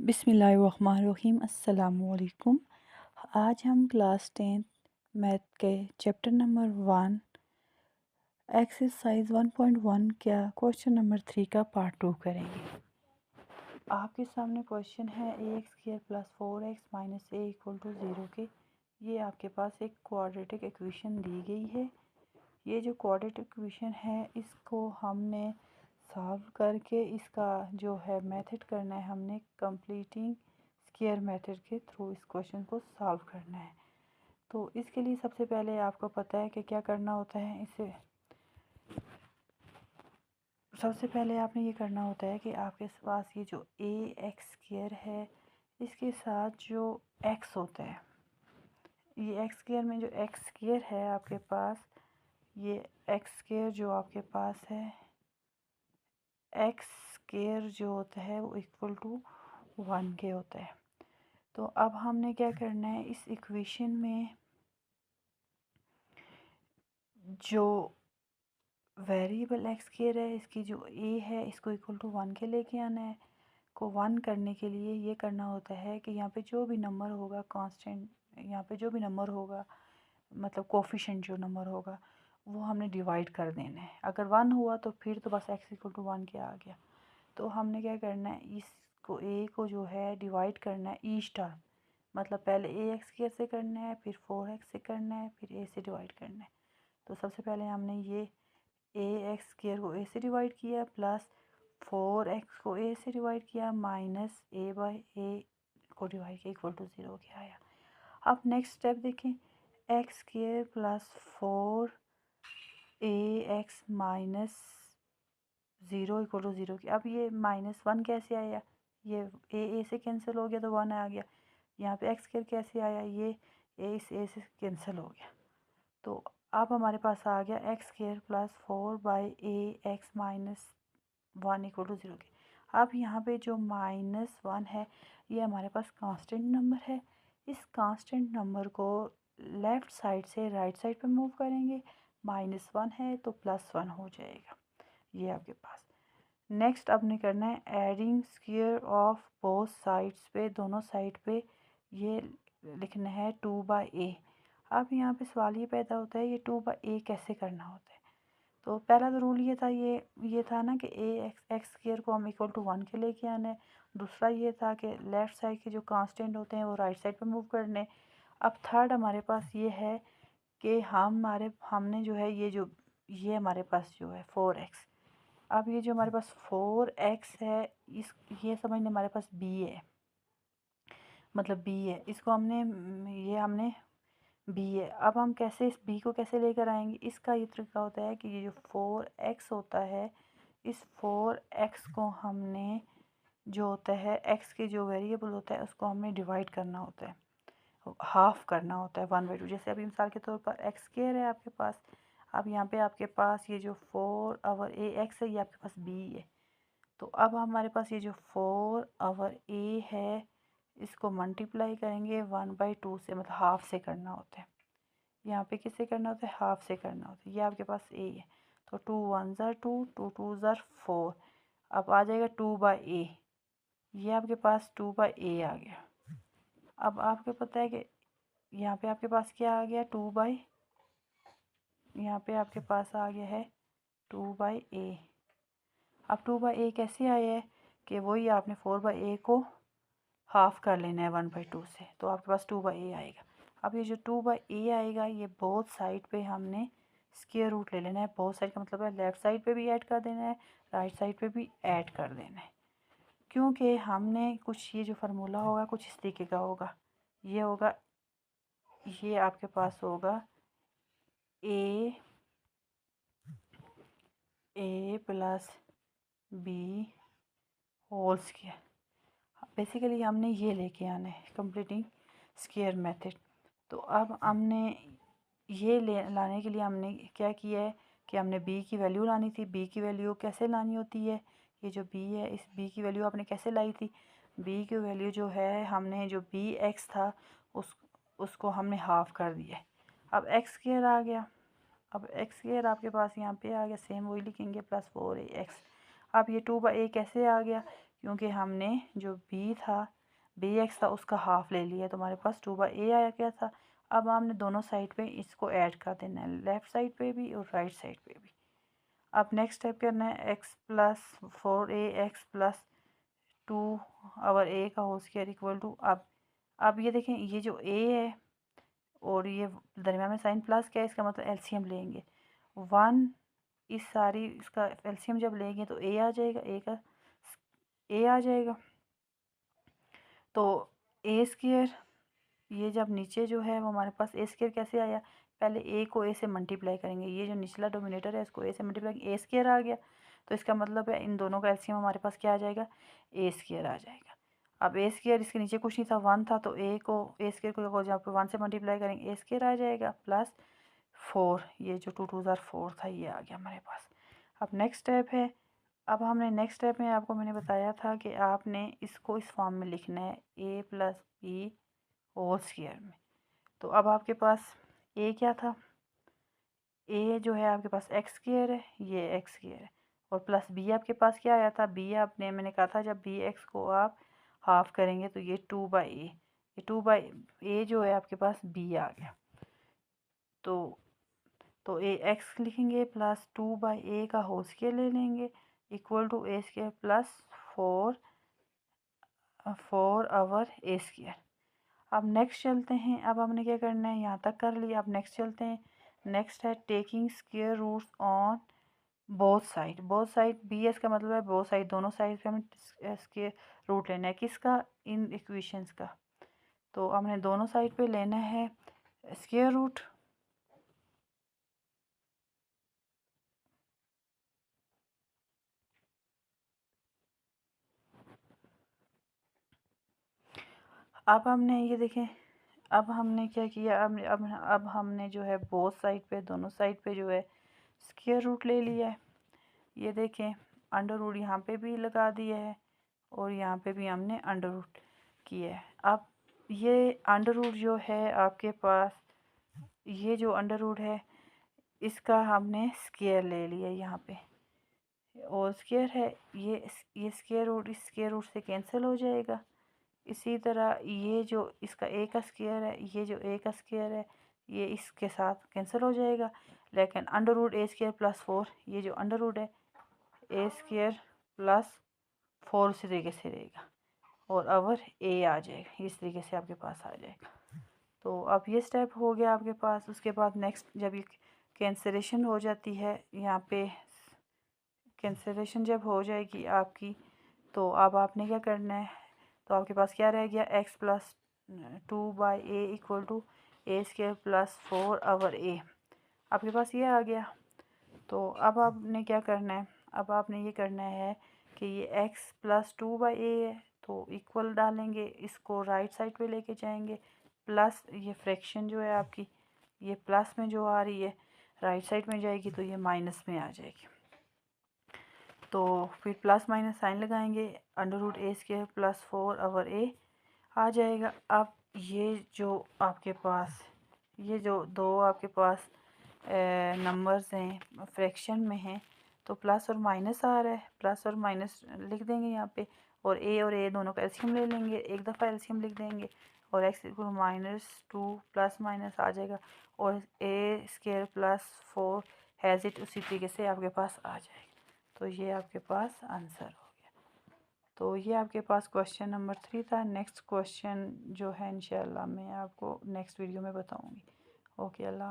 बिस्मिल्लाहिर्रहमानिर्रहीम अस्सलामुअलैकुम। आज हम क्लास 10 मैथ के चैप्टर नंबर 1 एक्सरसाइज 1.1 क्या क्वेश्चन नंबर 3 का पार्ट 2 करेंगे। आपके सामने क्वेश्चन है ax² plus 4x minus a equal to 0 के। ये आपके पास एक क्वाड्रेटिक इक्वेशन दी गई है। ये जो क्वाड्रेटिक इक्वेशन है इसको हमने सॉल्व करके इसका जो है मेथड करना है, हमने कंप्लीटिंग स्क्वायर मेथड के थ्रू इस क्वेश्चन को सॉल्व करना है। तो इसके लिए सबसे पहले आपको पता है कि क्या करना होता है। इसे सबसे पहले आपने ये करना होता है कि आपके पास ये जो ax² है इसके साथ जो x होता है, ये x² में जो x² है आपके पास, ये x² जो आपके पास है, x² जो होता है वो इक्वल टू 1 के होता है। तो अब हमने क्या करना है, इस इक्वेशन में जो वेरिएबल x² है इसकी जो a है इसको इक्वल टू 1 के लेके आना है। को 1 करने के लिए ये करना होता है कि यहाँ पे जो भी नंबर होगा कांस्टेंट, यहाँ पे जो भी नंबर होगा मतलब कोफिशिएंट जो नंबर होगा वो हमने डिवाइड कर देना है। अगर 1 हुआ तो फिर तो बस x इक्वल टू 1 के आ गया। तो हमने क्या करना है, इसको a को जो है डिवाइड करना है ईच टर्म, मतलब पहले ax² से करना है, फिर 4x से करना है, फिर a से डिवाइड करना है। तो सबसे पहले हमने ये ax² को a से डिवाइड किया, प्लस 4x को a से डिवाइड किया, माइनस a बाई a को डिवाइड किया, इक्वल टू 0 के आया। अब नेक्स्ट स्टेप देखें, x² plus 4ax minus 0 equal to 0 की। अब ये -1 कैसे आया, ये a से कैंसिल हो गया तो 1 आ गया। यहाँ पे x² कैसे आया, ये a से कैंसिल हो गया। तो अब हमारे पास आ गया x² plus 4/ax minus 1 equal to 0 के। अब यहाँ पे जो -1 है ये हमारे पास कांस्टेंट नंबर है। इस कांस्टेंट नंबर को लेफ़्ट साइड से राइट साइड पे मूव करेंगे, -1 है तो +1 हो जाएगा ये आपके पास। नेक्स्ट आपने करना है adding square of both sides पे, दोनों साइड पे ये लिखना है 2/a। अब यहाँ पे सवाल ये पैदा होता है ये 2/a कैसे करना होता है। तो पहला तो रूल ये था ना कि x² को हम इक्वल टू 1 के लेके आना है। दूसरा ये था कि लेफ़्ट साइड के जो कांस्टेंट होते हैं वो राइट साइड पे मूव करने। अब थर्ड हमारे पास ये है कि हमने जो है ये हमारे पास जो है 4x। अब ये जो हमारे पास 4x है ये समझने हमारे पास b है, मतलब b है, इसको हमने b है। अब हम कैसे इस b को कैसे लेकर आएंगे, इसका ये तरीका होता है कि ये जो 4x होता है इस 4x को हमने जो होता है x के जो वेरिएबल होता है उसको हमने डिवाइड करना होता है, हाफ करना होता है 1/2। जैसे अभी मिसाल के तौर पर x² है आपके पास, अब यहाँ पे आपके पास ये जो 4/ax है ये आपके पास b है। तो अब हमारे पास ये जो 4/a है इसको मल्टीप्लाई करेंगे 1/2 से, मतलब हाफ से करना होता है। यहाँ पे किससे करना होता है, हाफ से करना होता है। ये आपके पास a है तो 2 1 ज़ा 2, 2 2 ज़ा 4। अब आ जाएगा 2/a, ये आपके पास 2/a आ गया। अब आपको पता है कि यहाँ पे आपके पास क्या आ गया, यहाँ पे आपके पास आ गया है 2/a। अब 2/a कैसे आया है कि वही आपने 4/a को हाफ कर लेना है 1/2 से, तो आपके पास 2/a आएगा। अब ये जो 2/a आएगा ये बोथ साइड पे हमने स्क्वायर रूट ले लेना है। बोथ साइड का मतलब है लेफ़्ट साइड पे भी ऐड कर देना है, राइट साइड पे भी ऐड कर देना है। क्योंकि हमने कुछ ये जो फार्मूला होगा कुछ इस तरीके का होगा, ये होगा, ये आपके पास होगा a plus b whole square. Basically हमने ये लेके आना है कंप्लीटिंग स्क्वायर मेथड। तो अब हमने ये लाने के लिए हमने क्या किया है कि हमने b की वैल्यू लानी थी। b की वैल्यू कैसे लानी होती है, ये जो b है इस b की वैल्यू आपने कैसे लाई थी, b की वैल्यू जो है हमने जो bx था उसको हमने हाफ कर दिया। अब x² आ गया, अब x² आपके पास यहाँ पे आ गया, सेम वही लिखेंगे प्लस 4ax। अब ये 2/a कैसे आ गया, क्योंकि हमने जो बी था बी एक्स था उसका हाफ ले लिया, तो हमारे पास 2/a आया क्या था। अब हमने दोनों साइड पे इसको ऐड कर देना है, लेफ़्ट साइड पे भी और राइट साइड पे भी। अब नेक्स्ट स्टेप करना है x+4a(x+2)a का होल स्क्वायर इक्वल टू। अब ये देखें, ये जो a है और ये दरम्यान में साइन प्लस क्या है, इसका मतलब एलसीएम लेंगे 1, इस सारी इसका एलसीएम जब लेंगे तो a आ जाएगा, a आ जाएगा। तो ए स्क्वायर, ये जब नीचे जो है वो हमारे पास ए स्क्वायर कैसे आया, पहले ए को ए से मल्टीप्लाई करेंगे, ये जो निचला डोमिनेटर है इसको ए से मल्टीप्लाई, ए स्क्वायर आ गया। तो इसका मतलब है इन दोनों का एलसीएम हमारे पास क्या आ जाएगा, ए स्क्वायर आ जाएगा। अब ए स्क्वायर इसके नीचे कुछ नहीं था, 1 था, तो ए स्क्वायर को जहाँ पर 1 से मल्टीप्लाई करेंगे ए स्क्वायर आ जाएगा प्लस 4, ये जो 2 2 4 था ये आ गया हमारे पास। अब नेक्स्ट स्टेप है, अब हमने नेक्स्ट स्टेप में आपको मैंने बताया था कि आपने इसको इस फॉर्म में लिखना है a+b होल स्क्वायर में। तो अब आपके पास a क्या था, a जो है आपके पास एक्स स्क्वायर है, ये एक्स स्क्वायर है, और प्लस b आपके पास क्या आया था, b आपने मैंने कहा था जब b x को आप हाफ करेंगे तो ये 2/a, ये 2/a जो है आपके पास b आ गया। तो ए एक्स लिखेंगे प्लस 2/a का होल स्क्वायर ले लेंगे equal to a square plus 4 over a square. अब नेक्स्ट चलते हैं, अब हमने क्या करना है, यहाँ तक कर लिया। अब नेक्स्ट चलते हैं, नेक्स्ट है taking square roots on both side B S का मतलब है बोथ साइड, दोनों साइड पे हमें स्क्वायर रूट लेना है, किसका, इन इक्वेशंस का। तो हमने दोनों साइड पे लेना है स्क्वायर रूट। अब हमने ये देखें, अब हमने क्या किया, अब हमने जो है बोथ साइड पे, दोनों साइड पे जो है स्क्वायर रूट ले लिया है। ये देखें, अंडर रूट यहाँ पे भी लगा दिया है और यहाँ पे भी हमने अंडर रूट किया है। अब ये अंडर रूट जो है आपके पास, ये जो अंडर रूट है इसका हमने स्क्वायर ले लिया यहाँ पे, और स्क्वायर है ये स्क्वायर रूट इस स्क्वायर रूट से कैंसिल हो जाएगा। इसी तरह ये जो इसका ए का स्क्वायर है, ये जो ए का स्क्वायर है ये इसके साथ कैंसिल हो जाएगा, लेकिन under root A square plus 4, ये जो अंडर रूट है ए स्क्वायर प्लस 4 उसी तरीके से रहेगा और अवर ए आ जाएगा, इस तरीके से आपके पास आ जाएगा। तो अब ये स्टेप हो गया आपके पास। उसके बाद नेक्स्ट जब ये कैंसलेशन हो जाती है, यहाँ पे कैंसलेशन जब हो जाएगी आपकी, तो अब आपने क्या करना है, तो आपके पास क्या रह गया, x+2/a equal to A square plus 4 over a, आपके पास ये आ गया। तो अब आपने क्या करना है, अब आपने ये करना है कि ये x+2/a है तो इक्वल डालेंगे, इसको राइट साइड पे लेके जाएंगे, प्लस ये फ्रैक्शन जो है आपकी ये प्लस में जो आ रही है राइट साइड में जाएगी तो ये माइनस में आ जाएगी। तो फिर प्लस माइनस साइन लगाएंगे, under root A square plus 4 over a आ जाएगा। अब ये जो आपके पास ये जो दो आपके पास नंबर्स हैं फ्रैक्शन में हैं, तो प्लस और माइनस आ रहा है, प्लस और माइनस लिख देंगे यहाँ पे, और ए दोनों का एलसीएम ले लेंगे, एक दफ़ा एलसीएम लिख देंगे और एक्स इक्वल -2 प्लस माइनस आ जाएगा, और ए स्क्वायर प्लस 4 हैज़ इट उसी तरीके से आपके पास आ जाएगा। तो ये आपके पास आंसर हो गया। तो ये आपके पास क्वेश्चन नंबर 3 था। नेक्स्ट क्वेश्चन जो है इंशाल्लाह मैं आपको नेक्स्ट वीडियो में बताऊंगी। ओके, अल्लाह।